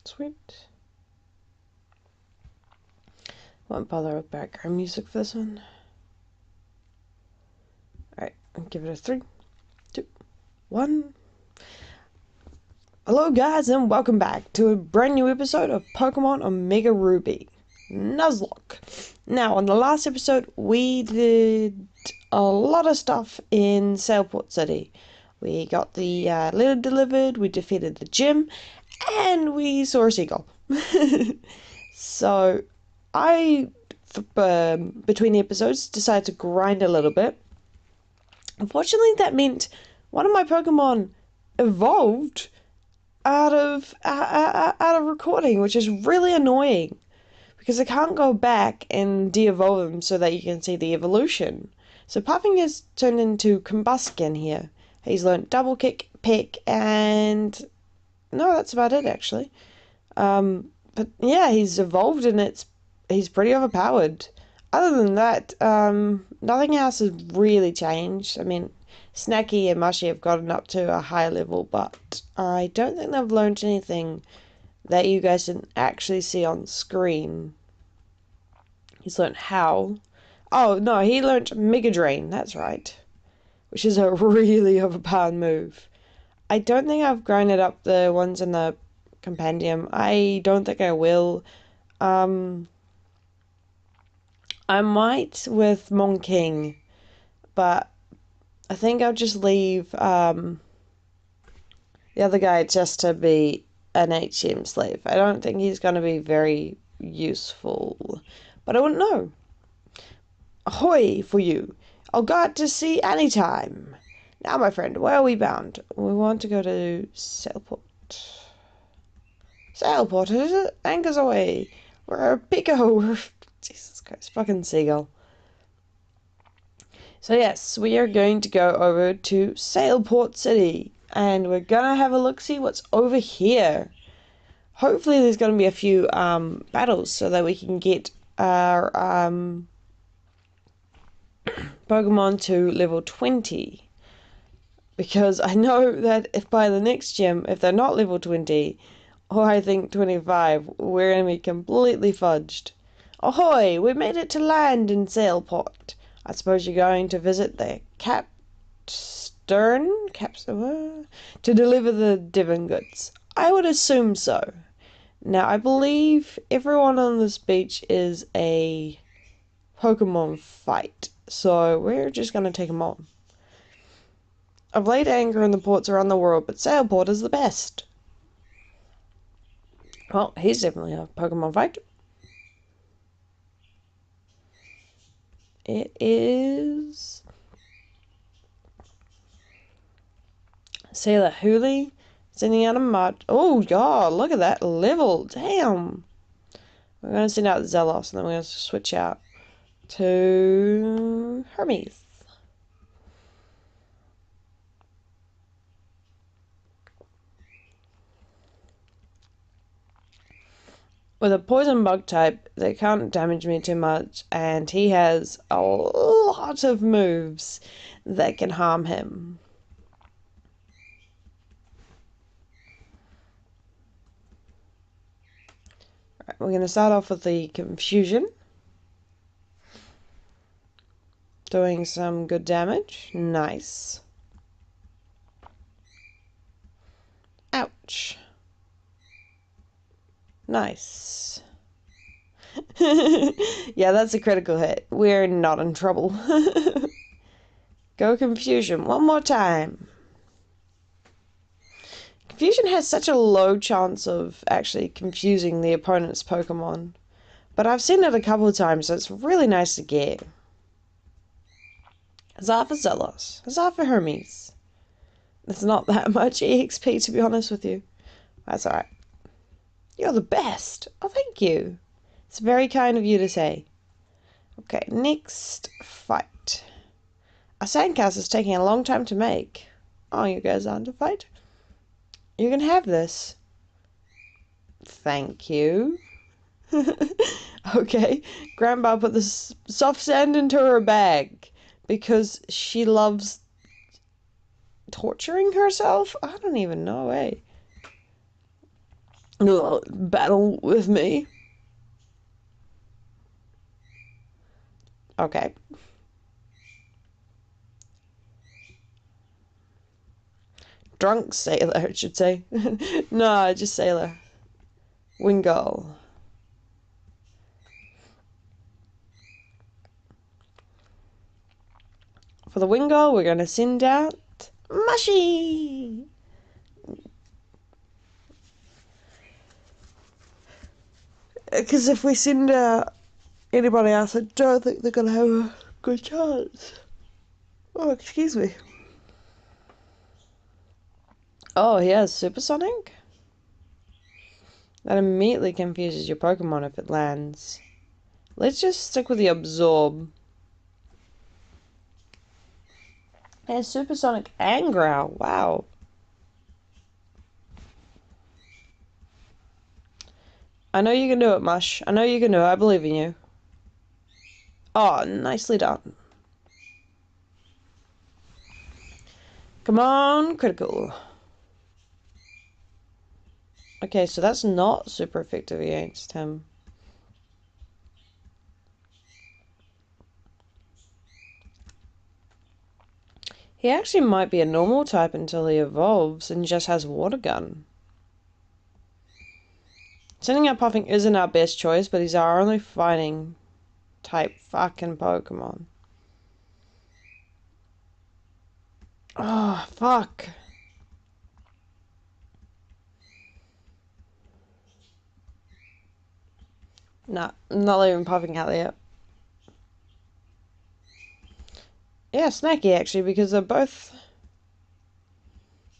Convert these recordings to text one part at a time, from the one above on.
Sweet. Won't bother with background music for this one. Alright, I'll give it a 3, 2, 1. Hello guys and welcome back to a brand new episode of Pokemon Omega Ruby Nuzlock. Now, on the last episode we did a lot of stuff in Sailport City. We got the letter delivered, we defeated the gym, and we saw a seagull. So I, between the episodes, decided to grind a little bit. Unfortunately, that meant one of my Pokemon evolved out of recording, which is really annoying because I can't go back and de-evolve him so that you can see the evolution. So Puffing has turned into Combuskin here. He's learnt Double Kick, Peck, and no, that's about it actually. But yeah, he's evolved and he's pretty overpowered. Other than that, nothing else has really changed. I mean, Snacky and Mushy have gotten up to a high level, but I don't think they've learned anything that you guys didn't actually see on screen. He's learned Howl. Oh, no, he learned Mega Drain, that's right. Which is a really overpowered move. I don't think I've grinded up the ones in the compendium. I don't think I will. I might with Monking, but I think I'll just leave the other guy just to be an HM slave. I don't think he's going to be very useful, but I wouldn't know. Ahoy for you. I'll go out to sea anytime. Now, my friend, where are we bound? We want to go to Sailport. Sailport, is it? Anchors away. We're a Pico. Jesus Christ, fucking seagull. So yes, we are going to go over to Sailport City. And we're gonna have a look-see what's over here. Hopefully there's gonna be a few battles so that we can get our Pokemon to level 20. Because I know that if by the next gym, if they're not level 20, or I think 25, we're gonna be completely fudged. Ahoy! We made it to land in Sailport. I suppose you're going to visit the Capstern to deliver the Devon goods. I would assume so. Now, I believe everyone on this beach is a Pokemon fight, so we're just going to take them on. I've laid anchor in the ports around the world, but Sailport is the best. Well, he's definitely a Pokemon fight. It is Sailor Hooli sending out a mud. Oh god, look at that level. Damn. We're going to send out Zelos and then we're going to switch out to Hermes. With a poison bug type, they can't damage me too much, and he has a lot of moves that can harm him. Right, we're going to start off with the Confusion. Doing some good damage. Nice. Ouch. Nice. Yeah, that's a critical hit. We're not in trouble. Go Confusion one more time. Confusion has such a low chance of actually confusing the opponent's Pokemon. But I've seen it a couple of times, so it's really nice to get. Huzzah for Zelos. Huzzah for Hermes. It's not that much EXP, to be honest with you. That's alright. You're the best. Oh, thank you. It's very kind of you to say. Okay, next fight. A sandcastle is taking a long time to make. Oh, you guys aren't to fight? You can have this. Thank you. Okay, Grandma put the soft sand into her bag because she loves torturing herself? I don't even know, eh? Battle with me. Okay. Drunk sailor, I should say. No, just sailor. Wingull. For the Wingull, we're going to send out Mushy. Because if we send out anybody else, I don't think they're going to have a good chance. Oh, excuse me. Oh, he has Supersonic? That immediately confuses your Pokemon if it lands. Let's just stick with the Absorb. It has Supersonic and Growl. Wow. I know you can do it, Mush. I know you can do it. I believe in you. Oh, nicely done. Come on, critical. Okay, so that's not super effective against him. He actually might be a normal type until he evolves and just has Water Gun. Sending out Puffing isn't our best choice, but he's our only fighting type fucking Pokemon. Oh, fuck. Nah, I'm not leaving Puffing out there. Yeah, Snacky actually, because they're both...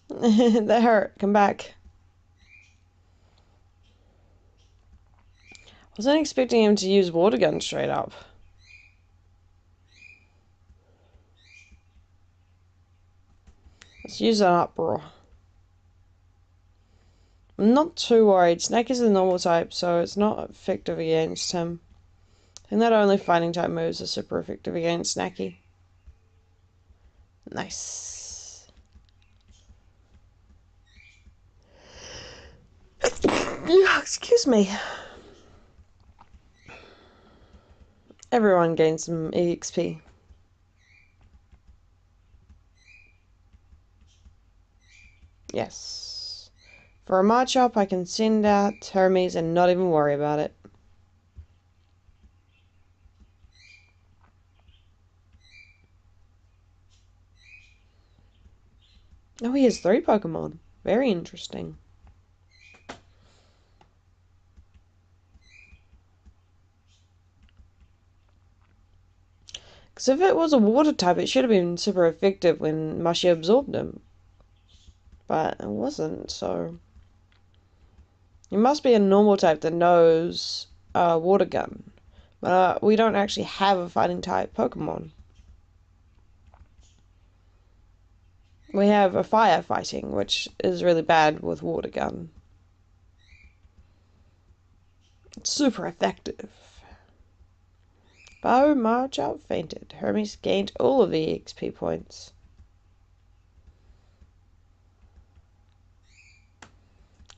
they hurt. Come back. I wasn't expecting him to use Water Gun straight up. Let's use an Uproar. I'm not too worried. Snake is a normal type, so it's not effective against him. I think that only fighting type moves are super effective against Snacky. Nice. Yeah, excuse me. Everyone gains some EXP. Yes. For a March-up, I can send out Hermes and not even worry about it. Oh, he has 3 Pokemon. Very interesting. Because if it was a water type, it should have been super effective when Mushy absorbed him. But it wasn't, so... He must be a normal type that knows Water Gun. But we don't actually have a fighting type Pokemon. We have a firefighting, which is really bad with Water Gun. It's super effective. Bow March out fainted. Hermes gained all of the XP points.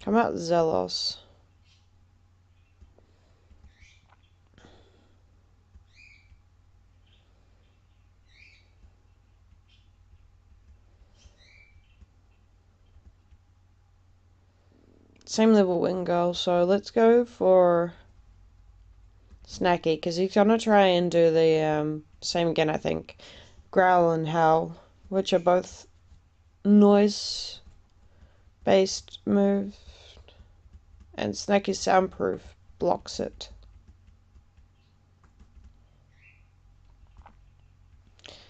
Come out, Zelos. Same level Wingull, so let's go for Snacky, because he's gonna try and do the same again, I think. Growl and Howl, which are both noise-based moves, and Snacky's soundproof blocks it.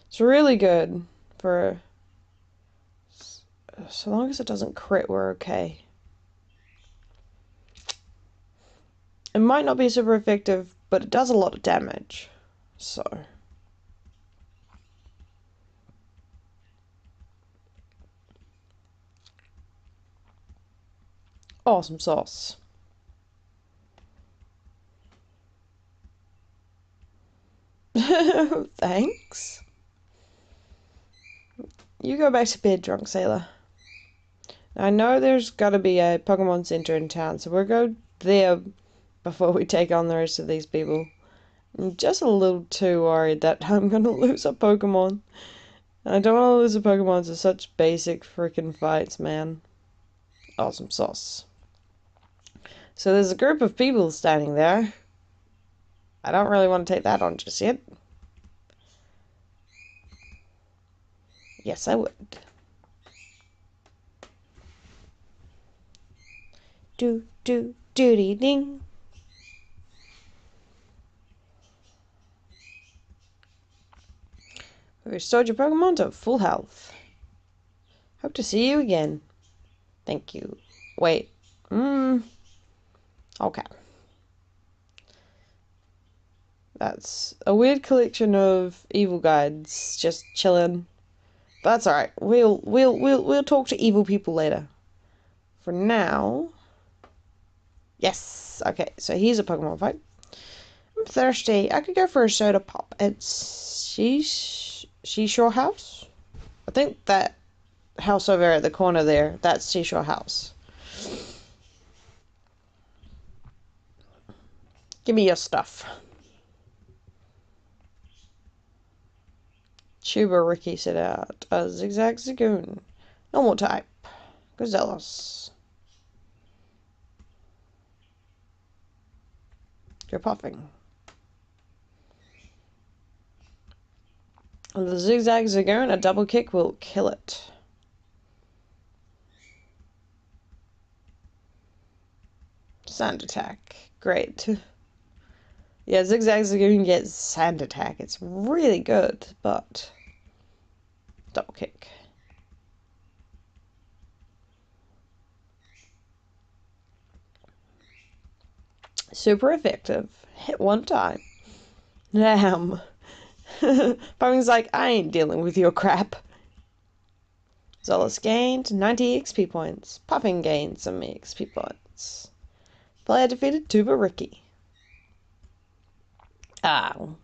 It's really good for... so long as it doesn't crit, we're okay. It might not be super effective, but it does a lot of damage. So... awesome sauce. Thanks. You go back to bed, drunk sailor. I know there's got to be a Pokemon Center in town, so we'll go there before we take on the rest of these people. I'm just a little too worried that I'm gonna lose a Pokemon. I don't want to lose a Pokemon to such basic freaking fights, man. Awesome sauce. So there's a group of people standing there. I don't really want to take that on just yet. Yes, I would. Doody ding. We restored your Pokemon to full health. Hope to see you again. Thank you. Wait. Okay. That's a weird collection of evil guides just chilling. But that's alright. We'll talk to evil people later. For now. Yes. Okay, so here's a Pokemon fight. I'm thirsty. I could go for a soda pop at Seashore House? I think that house over at the corner there, that's Seashore House. Give me your stuff. Tuba Ricky set out a Zigzag Zagoon. Normal type. Gazellos. You're puffing. And the Zigzag Zagoon, a double kick will kill it. Sand attack. Great. Yeah, Zigzag Zagoon gets sand attack. It's really good, but double kick. Super effective. Hit one time. Damn. Puffing's like, I ain't dealing with your crap. Zolas gained 90 XP points. Puffing gained some XP points. Player defeated Tuba Ricky. Ow.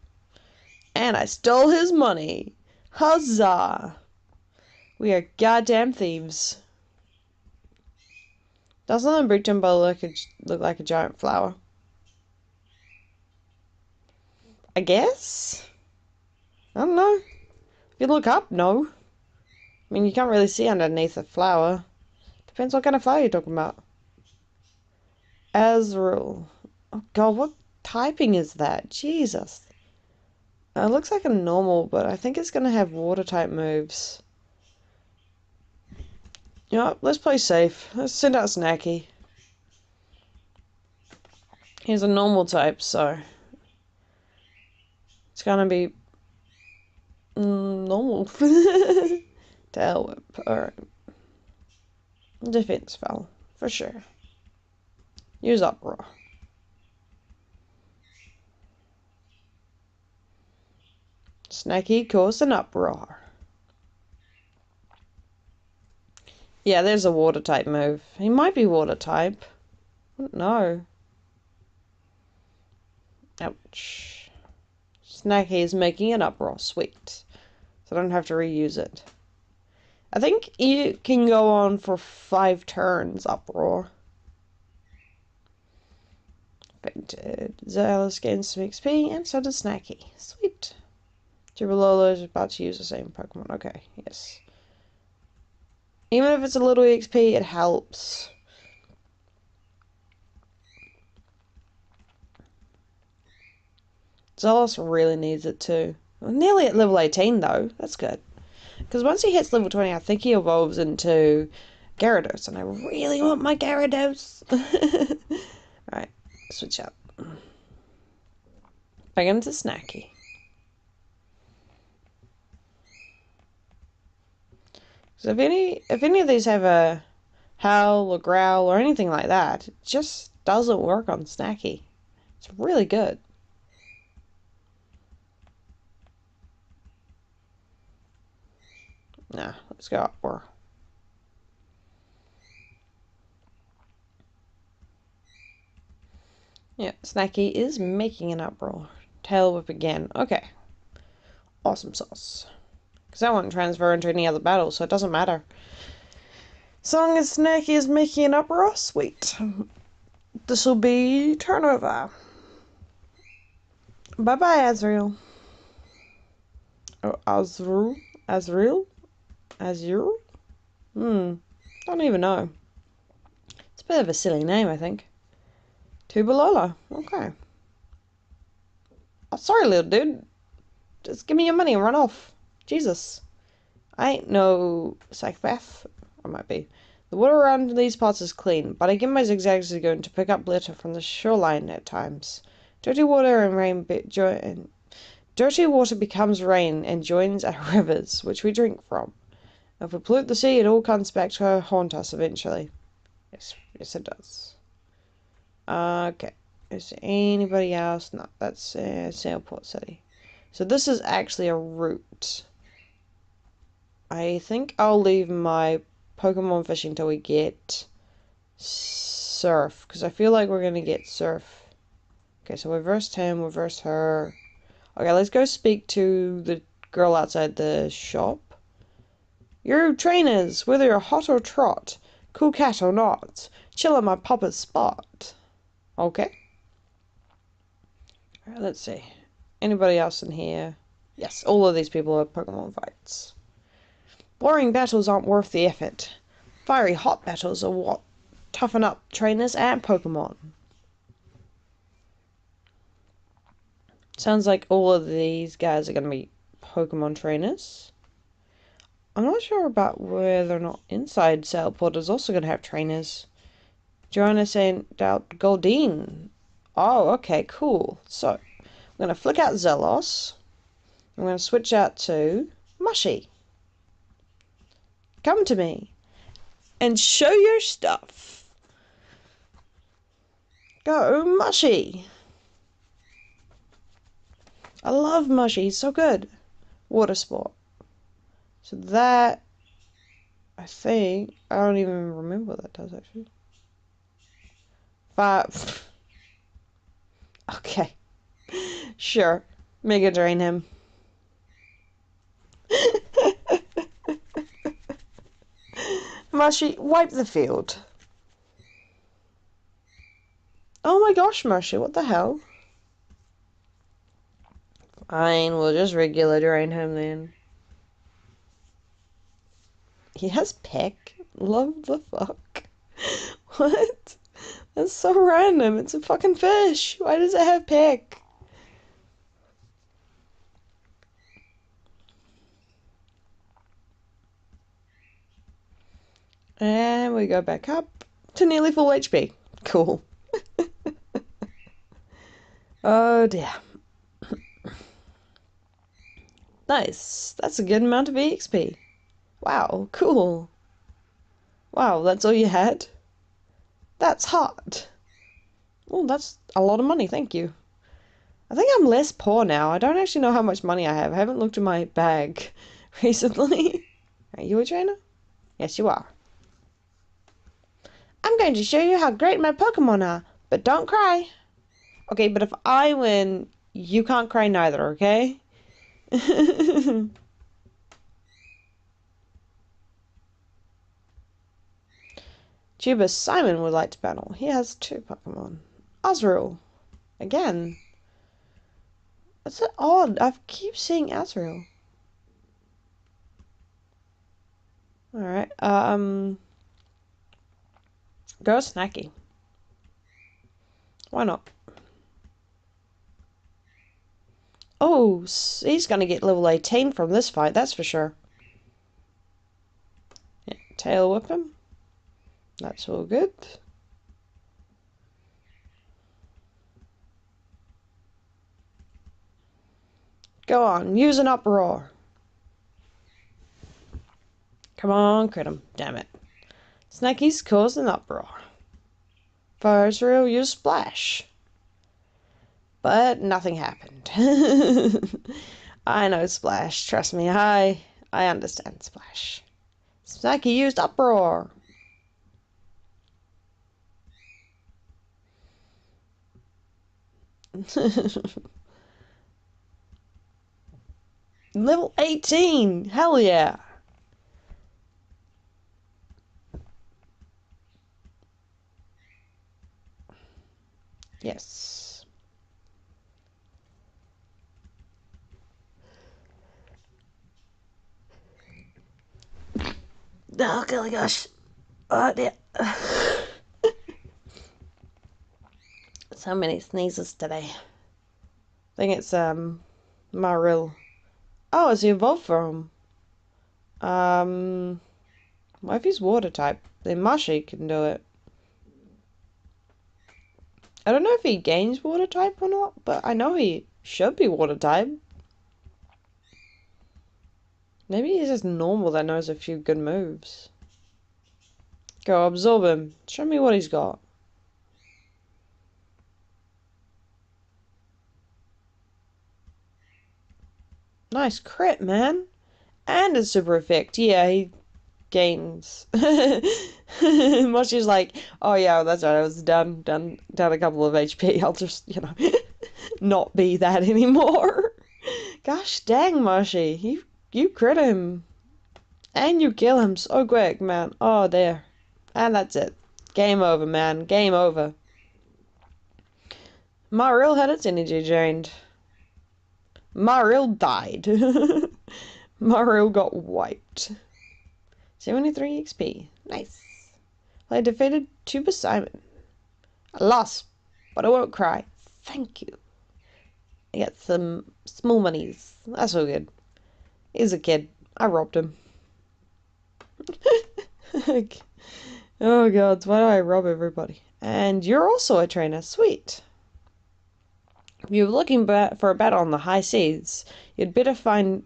And I stole his money. Huzzah! We are goddamn thieves. Doesn't the Brick Jumbo look like a giant flower? I guess? I don't know. If you look up, no. I mean, you can't really see underneath a flower. Depends what kind of flower you're talking about. Azrael. Oh god, what typing is that? Jesus. It looks like a normal, but I think it's going to have water type moves. You know what? Let's play safe. Let's send out Snacky. He's a normal type, so it's going to be normal. Tail whip. Alright. Defense spell. For sure. Use Uproar. Snacky caused an uproar. Yeah, there's a water type move. He might be water type. I don't know. Ouch. Snacky is making an uproar. Sweet. So I don't have to reuse it. I think you can go on for 5 turns, uproar. Zealous gains some XP, and so does Snacky. Sweet. Gibalolo is about to use the same Pokemon. Okay, yes. Even if it's a little XP, it helps. Zealous really needs it too. We're nearly at level 18 though. That's good. Because once he hits level 20, I think he evolves into Gyarados. And I really want my Gyarados. Alright, switch up. Back into Snacky. So if any of these have a howl or growl or anything like that, it just doesn't work on Snacky. It's really good. Nah, let's go Uproar. Yeah, Snacky is making an Uproar. Tail Whip again. Okay. Awesome sauce. Because that won't transfer into any other battle, so it doesn't matter. So long as Snacky is making an uproar, sweet. This'll be turnover. Bye-bye, Azrael. Oh, Azrael? Azrael? Azrael? Don't even know. It's a bit of a silly name, I think. Tubalola. Okay. Oh, sorry, little dude. Just give me your money and run off. Jesus. I ain't no psychopath. I might be. The water around these parts is clean, but I give my zigzags a go to pick up litter from the shoreline at times. Dirty water and rain dirty water becomes rain and joins our rivers, which we drink from. If we pollute the sea, it all comes back to haunt us eventually. Yes, it does. Okay. Is there anybody else? No, that's Sailport City. So this is actually a route. I think I'll leave my Pokemon fishing till we get Surf, because I feel like we're going to get Surf. Okay, so we versed him, we versed her. Okay, let's go speak to the girl outside the shop. You trainers, whether you're hot or trot, cool cat or not, chill on my papa's spot. Okay. Alright, let's see. Anybody else in here? Yes, all of these people are Pokemon fights. Boring battles aren't worth the effort. Fiery hot battles are what toughen up trainers and Pokemon. Sounds like all of these guys are going to be Pokemon trainers. I'm not sure about whether or not inside Sailport is also going to have trainers. Joanna saying Goldeen. Oh, okay, cool. So, I'm going to flick out Zelos. I'm going to switch out to Mushy. Come to me and show your stuff. Go, Mushy. I love Mushy. He's so good. Water sport. So that, I think, I don't even remember what that does actually. 5. Okay. Sure. Mega Drain him. Mushy, wipe the field. Oh my gosh, Mushy, what the hell? Fine, we'll just regular drain him then. He has peck? Love the fuck. What? That's so random. It's a fucking fish. Why does it have peck? And we go back up to nearly full HP. Cool. Oh dear. Nice. That's a good amount of EXP. Wow, cool. Wow, that's all you had? That's hot. Oh, that's a lot of money, thank you. I think I'm less poor now. I don't actually know how much money I have. I haven't looked in my bag recently. Are you a trainer? Yes, you are. I'm going to show you how great my Pokemon are, but don't cry. Okay, but if I win, you can't cry neither, okay? Tuba Simon would like to battle. He has 2 Pokemon. Azrael. Again. That's odd. I keep seeing Azrael. Alright, go Snacky. Why not? Oh, he's gonna get level 18 from this fight, that's for sure. Yeah, tail whip him. That's all good. Go on, use an uproar. Come on, crit him. Damn it. Snacky's caused an uproar. For Azrael, use splash. But nothing happened. I know splash. Trust me, I understand splash. Snacky used uproar. Level 18. Hell yeah. Yes. Oh, golly gosh. Oh, dear. So many sneezes today. I think it's, Maril. Oh, it's the evolved form. What if he's water type? Then Mashi can do it. I don't know if he gains water type or not, but I know he should be water type. Maybe he's just normal that knows a few good moves. Go, absorb him. Show me what he's got. Nice crit, man. And a super effect. Yeah, he gains. Moshi's like, oh yeah, that's right, I was down a couple of HP. I'll just, not be that anymore. Gosh dang, Moshi. You crit him. And you kill him so quick, man. Oh, there. And that's it. Game over, man. Game over. Maril had its energy drained. Maril died. Maril got wiped. 73 XP. Nice. I defeated Tuber Simon. I lost, but I won't cry. Thank you. I got some small monies. That's so good. He's a kid. I robbed him. Oh god, why do I rob everybody? And you're also a trainer. Sweet. If you're looking for a battle on the high seas, you'll find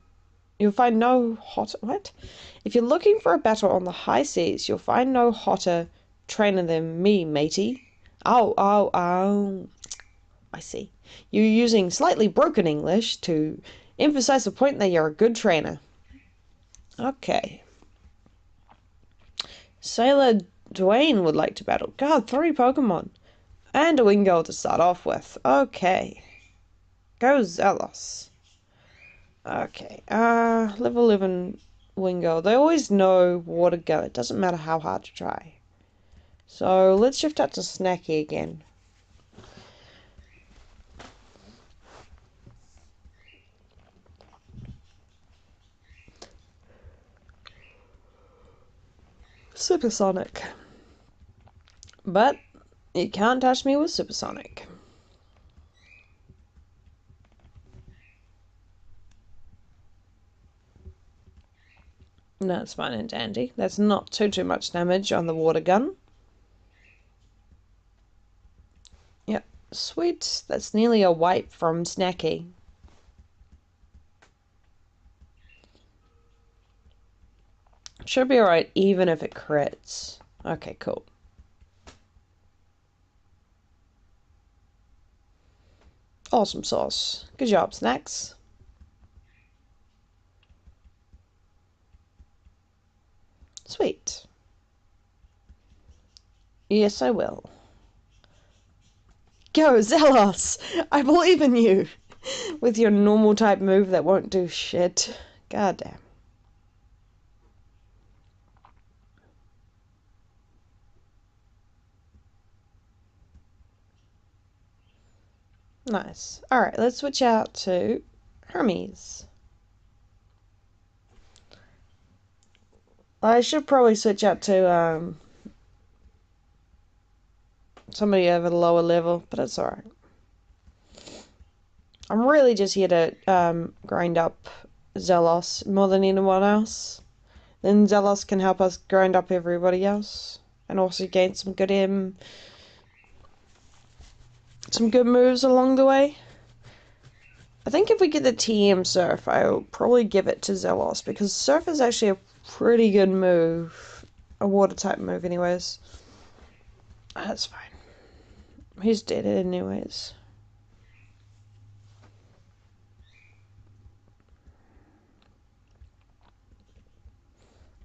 no hotter. What? If you're looking for a battle on the high seas, you'll find no hotter trainer than me, matey. Oh. I see. You're using slightly broken English to emphasize the point that you're a good trainer. Okay. Sailor Dwayne would like to battle. God, 3 Pokemon. And a Wingull to start off with. Okay. Go Zelos. Okay. Level 11 Wingull. They always know Water Gun. It doesn't matter how hard you try. So let's shift out to Snacky again. Supersonic. But you can't touch me with Supersonic. No, it's fine and dandy. That's not too much damage on the water gun. Yep, sweet. That's nearly a wipe from Snacky. Should be alright even if it crits. Okay, cool. Awesome sauce. Good job, Snacks. Sweet. Yes, I will. Go, Zelos! I believe in you! With your normal type move that won't do shit. God damn. Nice. Alright, let's switch out to Hermes. I should probably switch out to somebody of a lower level, but it's alright. I'm really just here to grind up Zelos more than anyone else. Then Zelos can help us grind up everybody else. And also gain some good moves along the way. I think if we get the TM Surf, I'll probably give it to Zelos, because Surf is actually a pretty good move. A water type move anyways. That's fine. He's dead anyways.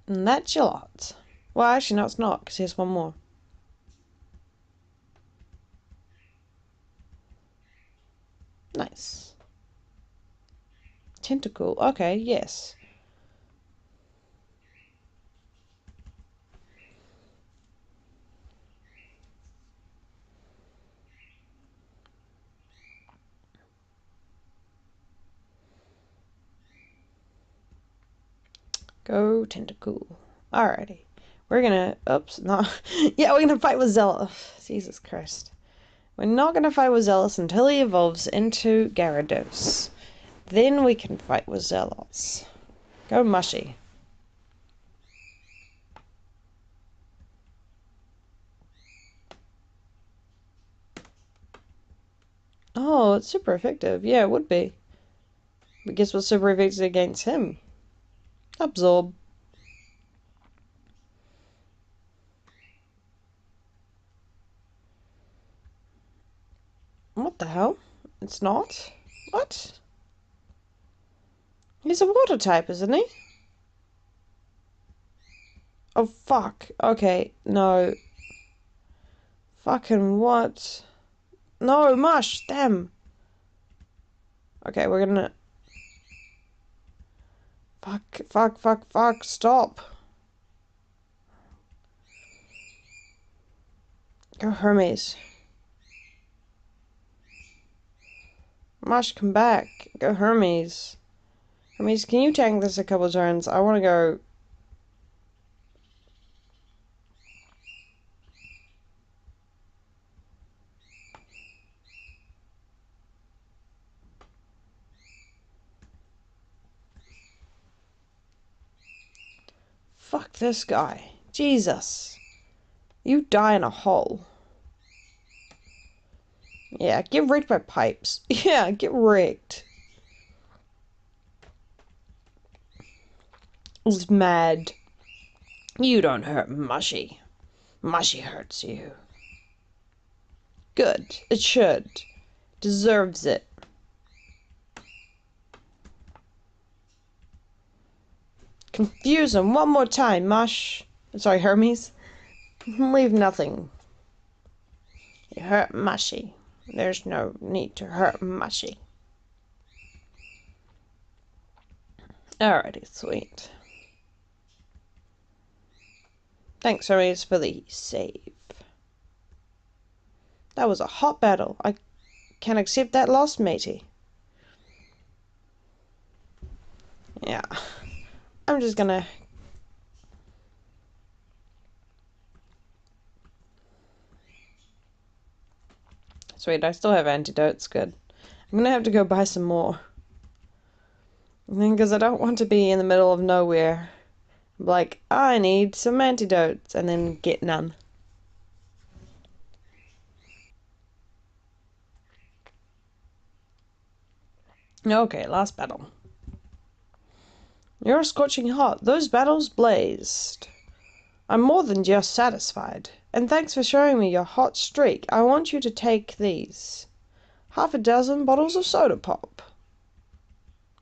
And that's your lot. Well, actually, no, it's not, because here's one more. Nice. Tentacle. Okay, yes. Go Tentacool. Alrighty. We're gonna... Oops, no. Yeah, we're gonna fight with Zealous. Jesus Christ. We're not gonna fight with Zealous until he evolves into Gyarados. Then we can fight with Zealous. Go Mushy. Oh, it's super effective. Yeah, it would be. But guess what's super effective against him? Absorb. What the hell? It's not? What? He's a water type, isn't he? Oh, fuck. Okay, no. Fucking what? No, Mush! Damn! Okay, we're gonna... Fuck, stop! Go Hermes. Mush, come back. Go Hermes. Hermes, can you tank this a couple turns? I wanna go... Fuck this guy. Jesus. You die in a hole. Yeah, get wrecked by pipes. Yeah, get wrecked. He's mad. You don't hurt Mushy. Mushy hurts you. Good. It should. Deserves it. Confuse him one more time, Mush. Sorry, Hermes. Leave nothing. You hurt Mushy. There's no need to hurt Mushy. Alrighty, sweet. Thanks, Hermes, for the save. That was a hot battle. I can accept that loss, matey. Yeah. I'm just gonna... Sweet, I still have antidotes. Good. I'm gonna have to go buy some more. Because I don't want to be in the middle of nowhere. Like, I need some antidotes, and then get none. Okay, last battle. You're scorching hot. Those battles blazed. I'm more than just satisfied. And thanks for showing me your hot streak. I want you to take these. 6 bottles of soda pop.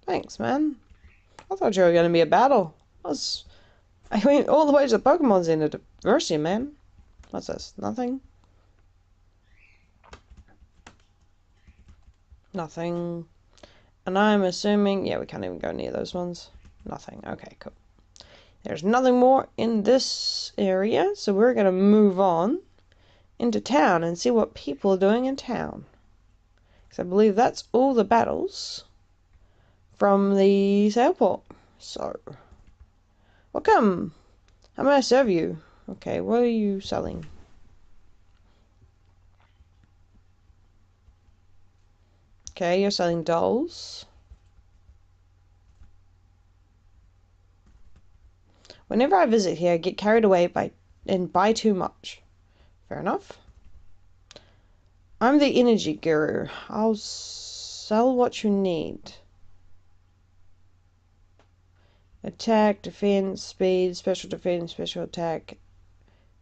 Thanks, man. I thought you were going to be a battle. I went all the way to the Pokemon Center to verse you, man. What's this? Nothing? Nothing. And I'm assuming... Yeah, we can't even go near those ones. Nothing. Okay, cool. There's nothing more in this area, so we're going to move on into town and see what people are doing in town. Because I believe that's all the battles from the sailport. So, welcome. How may I serve you? Okay, what are you selling? Okay, you're selling dolls. Whenever I visit here, I get carried away and buy too much. Fair enough. I'm the energy guru. I'll sell what you need. Attack, defense, speed, special defense, special attack.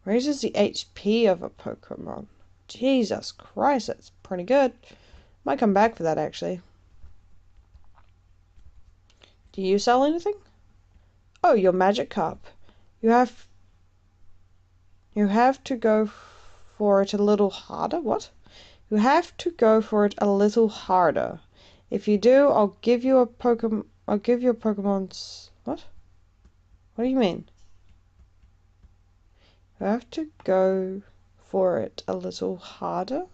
Raises the HP of a Pokemon. Jesus Christ, that's pretty good. Might come back for that, actually. Do you sell anything? Oh, your magic cup. You have to go for it a little harder. What? You have to go for it a little harder. If you do, I'll give you a Pokemon. I'll give your Pokemon's... What? What do you mean? You have to go for it a little harder.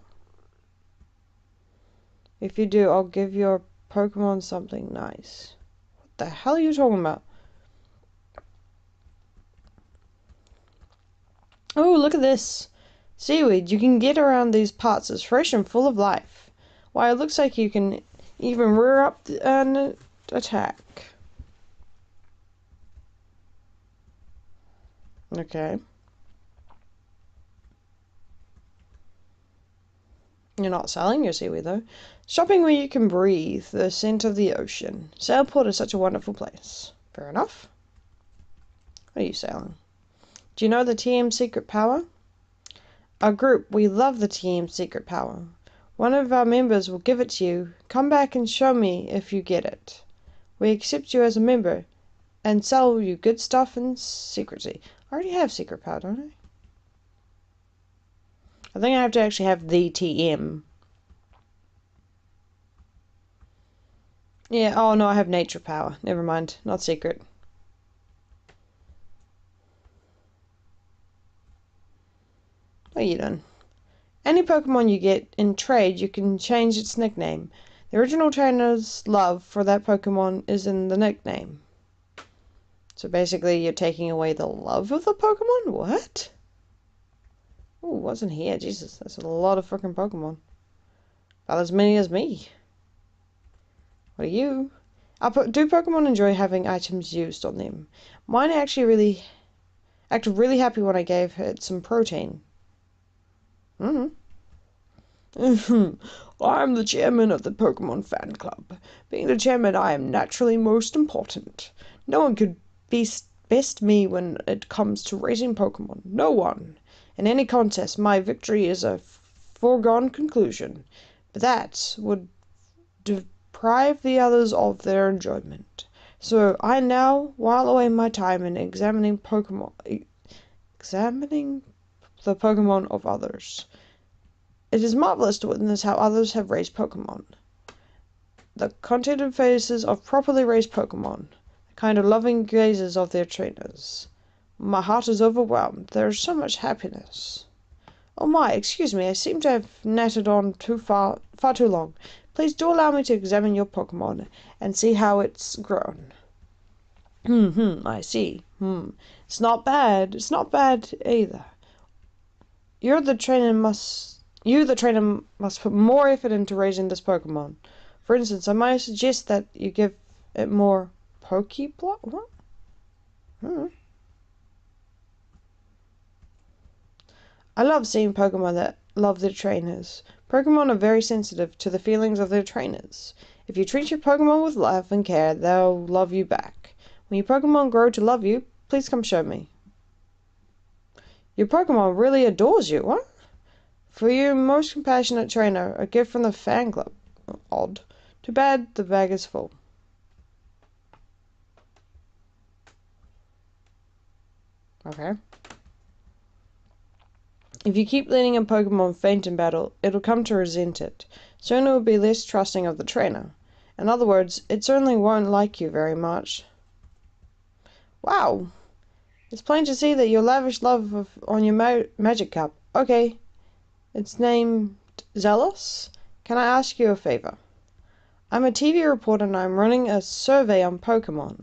If you do, I'll give your Pokemon something nice. What the hell are you talking about? Oh, look at this. Seaweed. You can get around these parts. It's fresh and full of life. Why, it looks like you can even rear up and attack. Okay. You're not selling your seaweed, though. Shopping where you can breathe the scent of the ocean. Sailport is such a wonderful place. Fair enough. What are you selling? Do you know the TM secret power? Our group, we love the TM secret power. One of our members will give it to you. Come back and show me if you get it. We accept you as a member and sell you good stuff in secrecy. I already have secret power, don't I? I think I have to actually have the TM. Yeah, oh no, I have nature power. Never mind, not secret. What are you doing? Any Pokemon you get in trade, you can change its nickname. The original trainer's love for that Pokemon is in the nickname. So basically, you're taking away the love of the Pokemon? What? Ooh, what's in here? Jesus, that's a lot of freaking Pokemon. About as many as me. What are you? Do Pokemon enjoy having items used on them? Mine acted really happy when I gave it some protein. Mm-hmm. I'm the chairman of the Pokemon fan club. Being the chairman, I am naturally most important. No one could best me when it comes to raising Pokemon. No one. In any contest, my victory is a foregone conclusion. But that would deprive the others of their enjoyment. So I now while away my time in examining the Pokemon of others. It is marvelous to witness how others have raised Pokemon. The contented faces of properly raised Pokemon. The kind of loving gazes of their trainers. My heart is overwhelmed. There is so much happiness. Oh my, excuse me, I seem to have nattered on far too long. Please do allow me to examine your Pokemon and see how it's grown. I see. It's not bad. It's not bad either. You, the trainer, must put more effort into raising this Pokemon. For instance, I might suggest that you give it more Pokeblock? What? I love seeing Pokemon that love their trainers. Pokemon are very sensitive to the feelings of their trainers. If you treat your Pokemon with love and care, they'll love you back. When your Pokemon grow to love you, please come show me. Your Pokemon really adores you, what? For you, most compassionate trainer, a gift from the fan club. Odd. Too bad the bag is full. Okay. If you keep letting a Pokemon faint in battle, it'll come to resent it. Soon it will be less trusting of the trainer. In other words, it certainly won't like you very much. Wow. It's plain to see that you lavish love on your magic cup. Okay. It's named Zealous. Can I ask you a favor? I'm a TV reporter and I'm running a survey on Pokemon.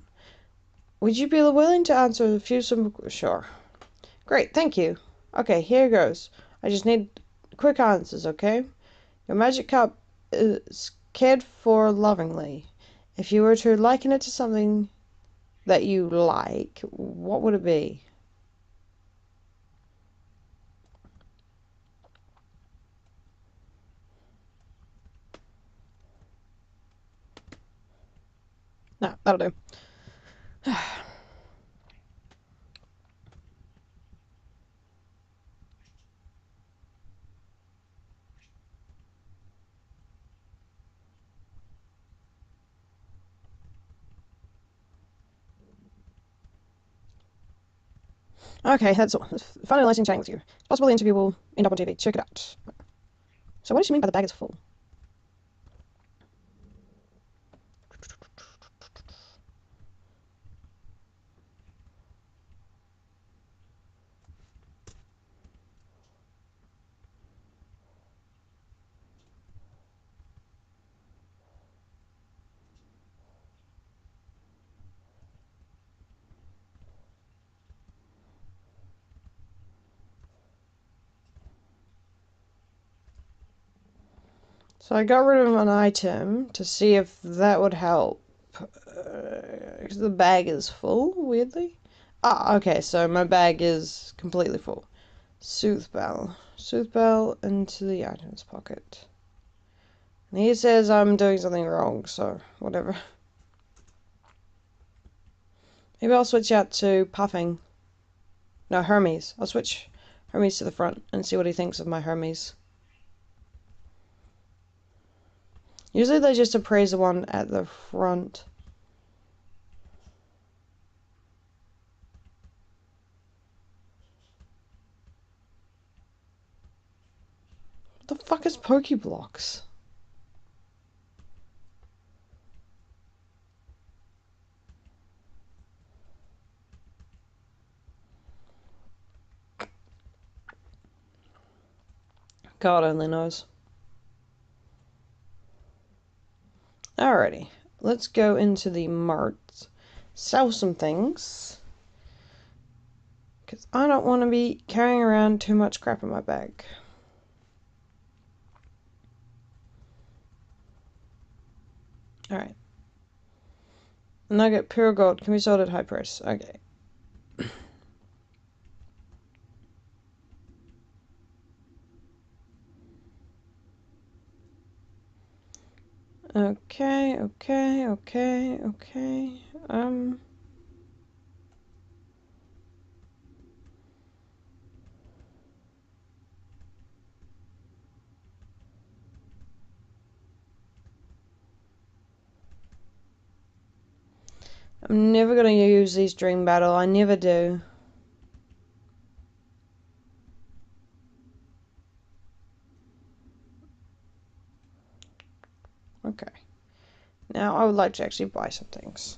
Would you be willing to answer a few simple... Sure. Great, thank you. Okay, here goes. I just need quick answers, okay? Your magic cup is cared for lovingly. If you were to liken it to something that you like, what would it be? No, that'll do. Okay, that's all. Finally nice chatting with you. It's possible the interview will end up on TV. Check it out. So what does she mean by the bag is full? So I got rid of an item to see if that would help. Because the bag is full, weirdly. Ah, okay, so my bag is completely full. Sooth bell. Sooth bell into the items pocket. And he says I'm doing something wrong, so whatever. Maybe I'll switch out to Puffing. No, Hermes. I'll switch Hermes to the front and see what he thinks of my Hermes. Usually they just appraise the one at the front. What the fuck is Pokeblocks? God only knows. Alrighty, let's go into the mart, sell some things, because I don't want to be carrying around too much crap in my bag. Alright. Nugget, pure gold, can be sold at high price. Okay. Okay. I'm never gonna use these Dream Battle. I never do. Okay. Now I would like to actually buy some things.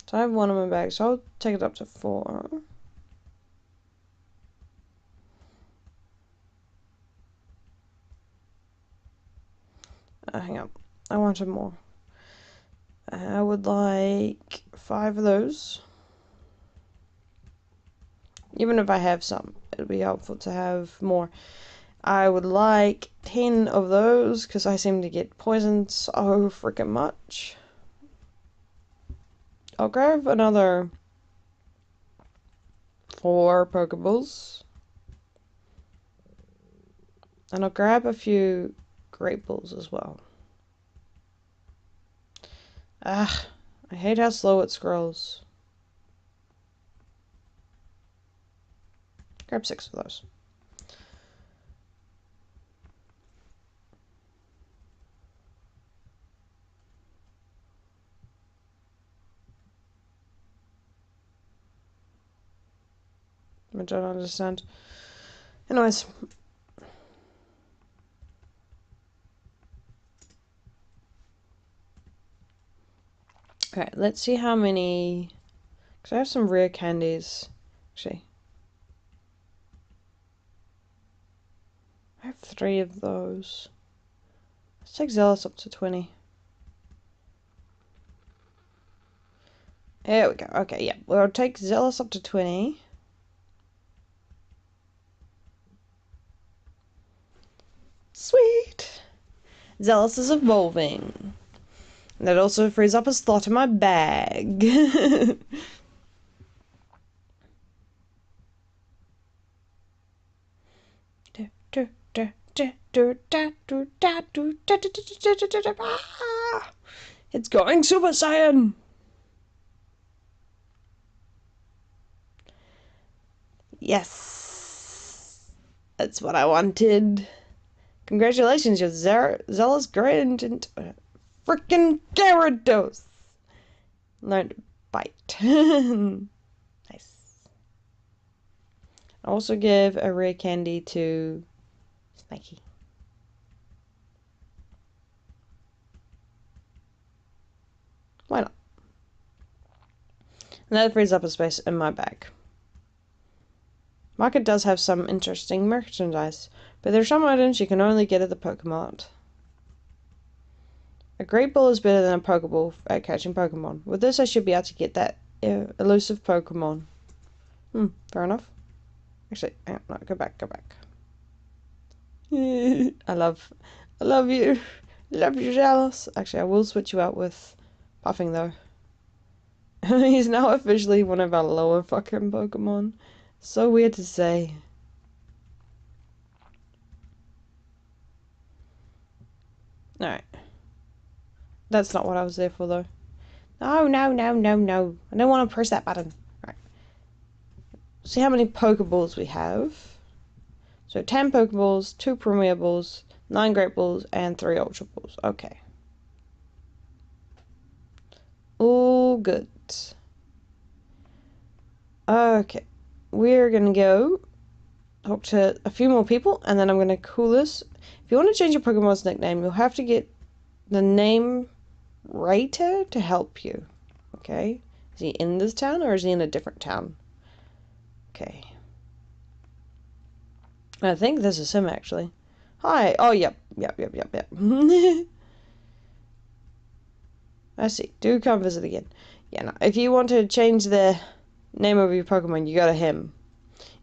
So I have one in my bag, so I'll take it up to 4. Hang on. I wanted more. I would like 5 of those. Even if I have some, it would be helpful to have more. I would like 10 of those, because I seem to get poisoned so freaking much. I'll grab another 4 Pokeballs. And I'll grab a few Great Balls as well. Ah, I hate how slow it scrolls. Grab 6 of those. I don't understand. Anyways. Okay, let's see how many... Because I have some rare candies. Actually. I have 3 of those. Let's take Zealous up to 20. There we go. Okay, yeah. We'll take Zealous up to 20. Sweet! Zealous is evolving. And that also frees up a slot in my bag. It's going Super Saiyan! Yes! That's what I wanted. Congratulations, your Zealous Grand and frickin' Gyarados! Learned to bite. Nice. I also give a rare candy to Snakey. Why not? And that frees up a space in my bag. Market does have some interesting merchandise, but there are some items you can only get at the Pokemart. A Great Ball is better than a Pokeball at catching Pokemon. With this, I should be able to get that elusive Pokemon. Fair enough. Actually, hang on, no, go back. I love you. Love you, Jealous. Actually, I will switch you out with Puffing, though. He's now officially one of our lower fucking Pokemon. So weird to say. Alright. That's not what I was there for, though. No. I don't want to press that button. Alright. See how many Pokeballs we have. So 10 Pokeballs, 2 Premier Balls, 9 Great Balls, and 3 Ultra Balls. Okay. All good. Okay. We're gonna go talk to a few more people, and then I'm gonna call this. If you want to change your Pokemon's nickname, you'll have to get the name Rater to help you. Okay? Is he in this town, or is he in a different town? Okay. I think this is him, actually. Hi. Oh, yep. I see. Do come visit again. Yeah, no. If you want to change the name of your Pokemon, you go to him.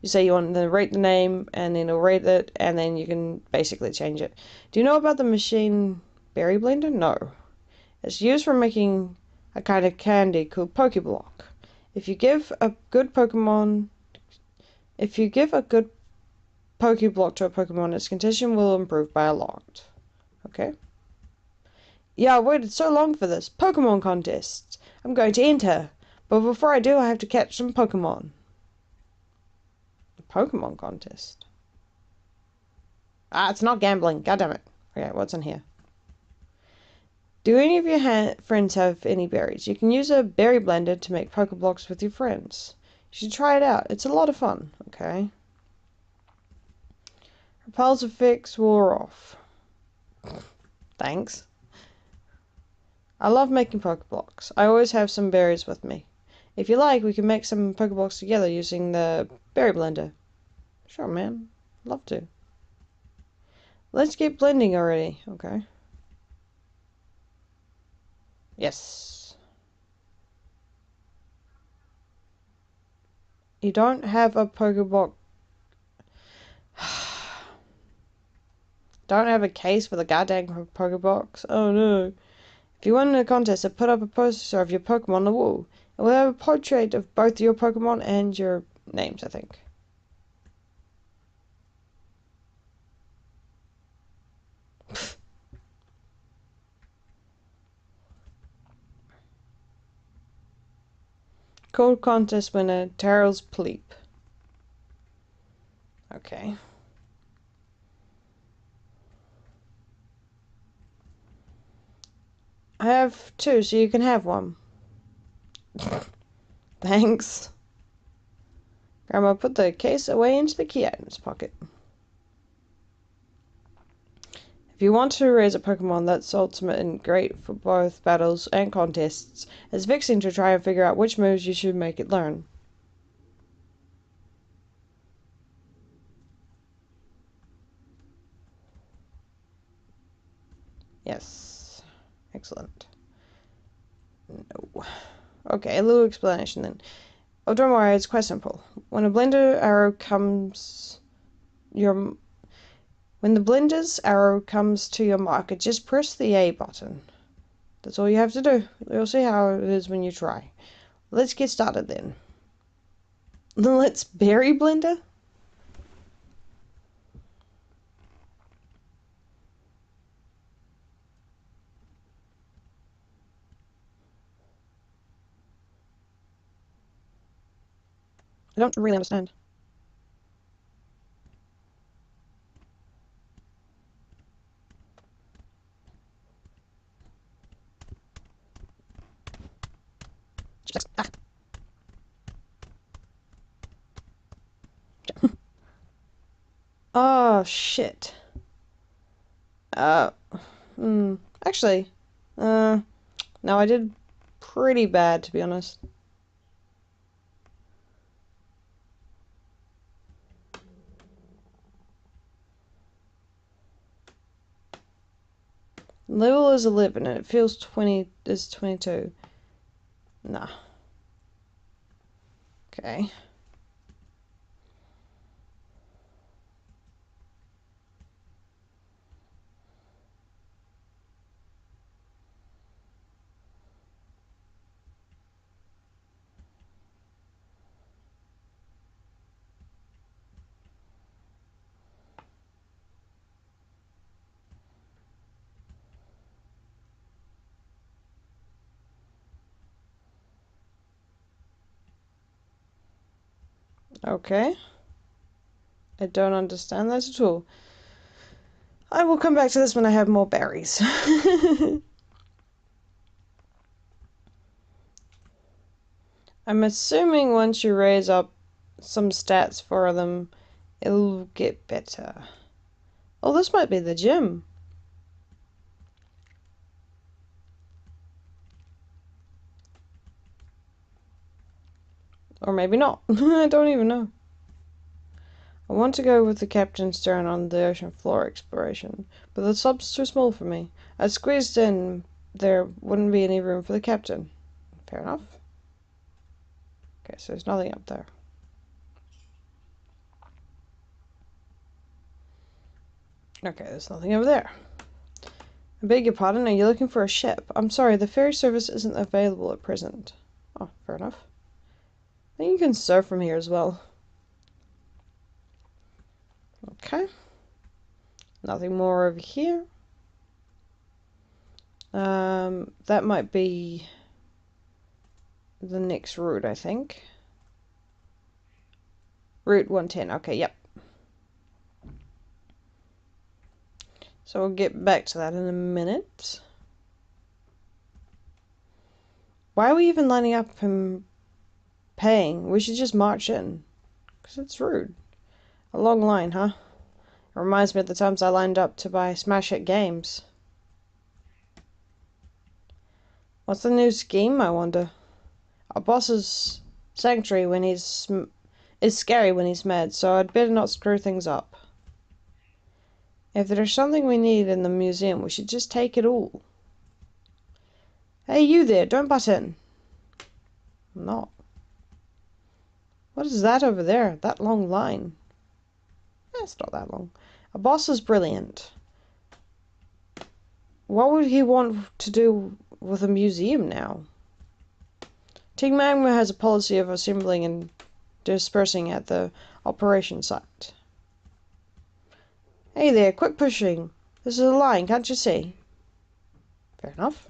You say you want to rate the name, and then he'll rate it, and then you can basically change it. Do you know about the machine berry blender? No. It's used for making a kind of candy called Pokeblock. If you give a good Pokeblock to a Pokemon, its condition will improve by a lot. Okay? Yeah, I waited so long for this. Pokemon contest. I'm going to enter. But before I do, I have to catch some Pokemon. A Pokemon contest? Ah, it's not gambling. God damn it. Okay, what's in here? Do any of your friends have any berries? You can use a berry blender to make Pokeblocks with your friends. You should try it out. It's a lot of fun. Okay. Repulse effects wore off. Thanks. I love making Pokeblocks. I always have some berries with me. If you like, we can make some Pokeblocks together using the berry blender. Sure, man. Love to. Let's get blending already. Okay. Yes. You don't have a Pokeblock. Don't have a case for the goddamn Pokebox? Oh no. If you win a contest, put up a poster of your Pokemon on the wall. It will have a portrait of both your Pokemon and your names, I think. Cold contest winner, Tarrel's Pleep. Okay. I have 2, so you can have one. Thanks. Grandma put the case away into the key items pocket. If you want to raise a Pokemon that's ultimate and great for both battles and contests, it's vexing to try and figure out which moves you should make it learn. Yes. Excellent. No. Okay, a little explanation then. Oh, don't worry, it's quite simple. When the blender's arrow comes to your marker, just press the A button. That's all you have to do. You'll see how it is when you try. Let's get started then. Let's berry blender? I don't really understand. Oh, shit. Uh, actually, no, I did pretty bad, to be honest. Level is 11 and it feels 22. Nah. Okay. Okay. I don't understand that at all. I will come back to this when I have more berries. I'm assuming once you raise up some stats for them, it'll get better. Oh, this might be the gym. Or maybe not. I don't even know. I want to go with the captain's turn on the ocean floor exploration, but the sub's too small for me. I squeezed in, there wouldn't be any room for the captain. Fair enough. Okay, so there's nothing up there. Okay, there's nothing over there. I beg your pardon, are you looking for a ship? I'm sorry, the ferry service isn't available at present. Oh, fair enough. I think you can surf from here as well. Okay. Nothing more over here. That might be the next route, I think. Route 110. Okay, yep. So we'll get back to that in a minute. Why are we even lining up and paying? We should just march in. Because it's rude. A long line, huh? It reminds me of the times I lined up to buy smash hit games. What's the new scheme, I wonder? Our boss's sanctuary when he's is scary when he's mad, so I'd better not screw things up. If there's something we need in the museum, we should just take it all. Hey, you there, don't butt in. I'm not. What is that over there? That long line? It's not that long. Our boss is brilliant. What would he want to do with a museum now? Team Magma has a policy of assembling and dispersing at the operation site. Hey there, quit pushing. This is a line, can't you see? Fair enough.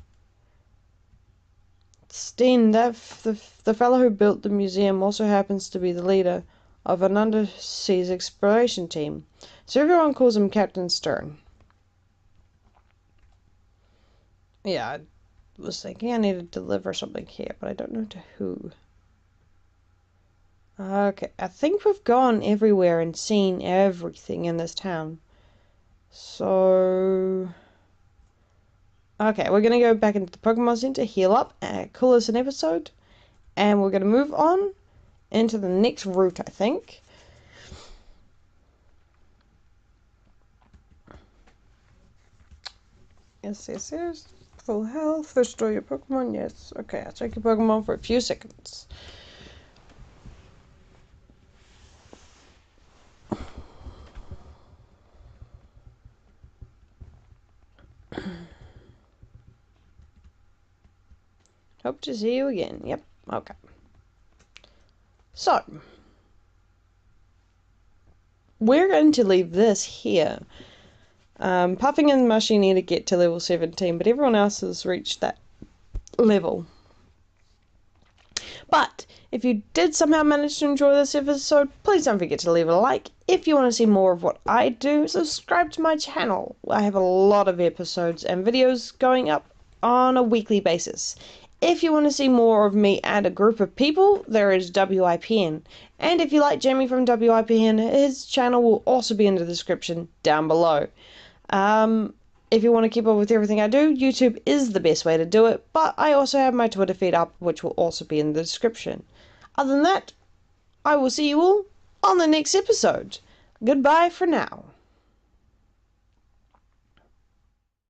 Steen, the fellow who built the museum, also happens to be the leader of an underseas exploration team, so everyone calls him Captain Stern. Yeah, I was thinking I need to deliver something here, but I don't know to who. Okay, I think we've gone everywhere and seen everything in this town. So... okay, we're going to go back into the Pokemon Center, heal up, and call this an episode. And we're going to move on into the next route, I think. Yes. Full health, restore your Pokemon, yes. Okay, I'll check your Pokemon for a few seconds. Hope to see you again. Yep, okay. So, we're going to leave this here. Puffing and Mushy need to get to level 17, but everyone else has reached that level. But if you did somehow manage to enjoy this episode, please don't forget to leave a like. If you want to see more of what I do, subscribe to my channel. I have a lot of episodes and videos going up on a weekly basis. If you want to see more of me and a group of people, there is WIPN. And if you like Jamie from WIPN, his channel will also be in the description down below. If you want to keep up with everything I do, YouTube is the best way to do it, but I also have my Twitter feed up, which will also be in the description. Other than that, I will see you all on the next episode. Goodbye for now.